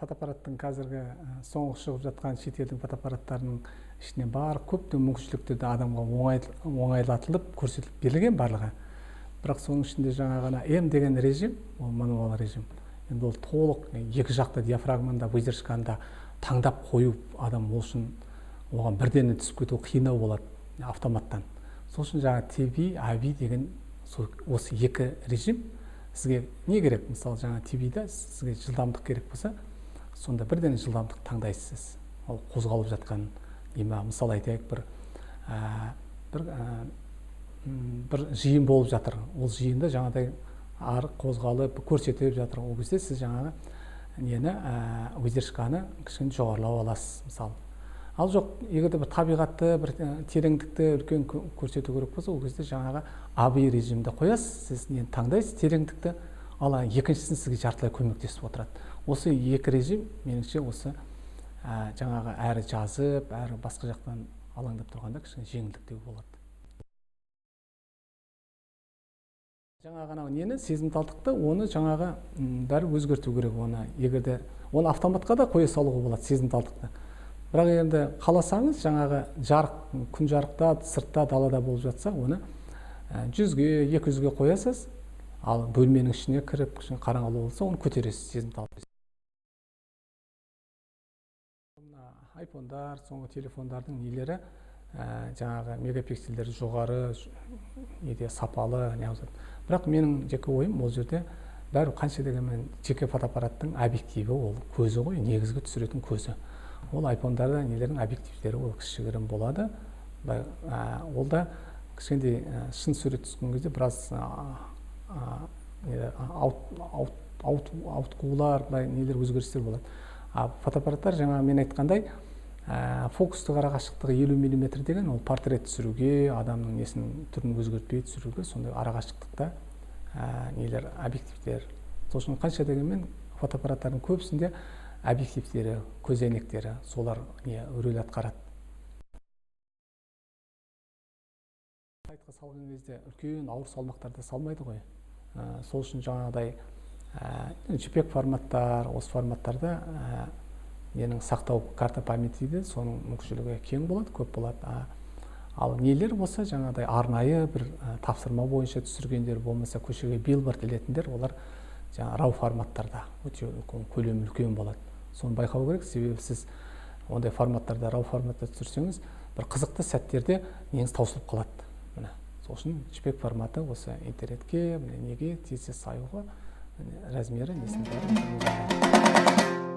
фотоаппараттың қазіргі соңғы шығып жатқан шетелдің фотоаппараттарының ішіне бар көптеген мүмкіншіліктерді адамға оңайлатылып көрсетіліп берілген барлығы. Бірақ соның ішінде жаңағына М деген режим, ол мануал режим. Енді ол толық екі жақты диафрагманда, выдержканда таңдап қою адам ол үшін оған бірден түсіп кету қиындау болады автоматтан. Сол үшін жаңа TV, AV деген осы екі режим сізге не керек? Мысалы жаңа TV-да сізге жылдамдық керек болса, сонда бірден жылдамдық таңдайсыз. Ол қозғалып жатқан мысалы айтайық бір жиын болып жатыр. Ол жиында жаңадай қозғалып көрсетіп жатыр. Ол кезде сіз жаңағы нені выдержканы кішкене жоғарылау аласыз мысалы. Ал жоқ, егер де бір табиғатты, бір тереңдікті үлкен көрсету керек болса, ол кезде жаңағы AV режимді қоясыз, сіз нені таңдайсыз, тереңдікті, ал екіншісін сізге жартылай көмектесіп отырады. Осы екі режим меніңше осы жаңағы әрі жазып, әрі басқа жақтан алаңдап тұрғанда кішкене жеңілдіктеу болады. Жаңағы нені сезімталдықты, оны жаңағы бәрі өзгерту керек. Оны автоматқа да қоя салуға болады сезімталдықты. Бірақ енді қаласаңыз, жаңағы күн жарықта, сыртта, далада болып жатса, оны 100-ге, 200-ге қоясыз, ал бөлменің ішіне кіріп, қараңғылау болса, оны көтересіз, сезімталдықты. Айфондар, соңғы телефондардың нелері, жаңағы мегапиксельдері жоғары, сапалы, бірақ менің жеке ойым ол жерде бәрі қанша дегенмен жеке фотоаппараттың объективі, ол көзі ғой, негізгі түсіретін көзі. Ол айфондарда нелердің объективтері ол кішігірім болады. Ол да кішкенде шын сурет түскен кезде біраз ауытқулар, нелер өзгерістер болады. Фотоаппараттар жаңа мен айтқандай фокустық арақашықтығы 50 мм деген ол портрет түсіруге, адамның несінің түрін өзгертпей түсіруге, сондай арақашықтықта нелер объективтер. Сол үшін қанша дегенмен фотоаппараттардың көбісінде объективтері, көзәйнектері, солар рөл атқарады. Сайтқа салған кезде үлкен ауыр салмақтарды салмайды ғой. Сол үшін жаңағыдай JPEG форматтар, осы форматтарда ненің сақтау карта памяти дейді, соның мүмкіншілігі кең болады, көп болады. Ал нелер болса жаңағыдай арнайы бір тапсырма бойынша түсіргендер болмаса көшеге билборд ілетіндер, олар RAW форматтарда өте көлемі үлкен болады. Соны байқау керек, себебі сіз ондай форматтарда, RAW форматта түсірсеңіз, бір қызықты сәттерде неңіз таусылып қалады. Сол үшін JPEG форматы осы интернетке, неге тез саюға размері несін бәрі.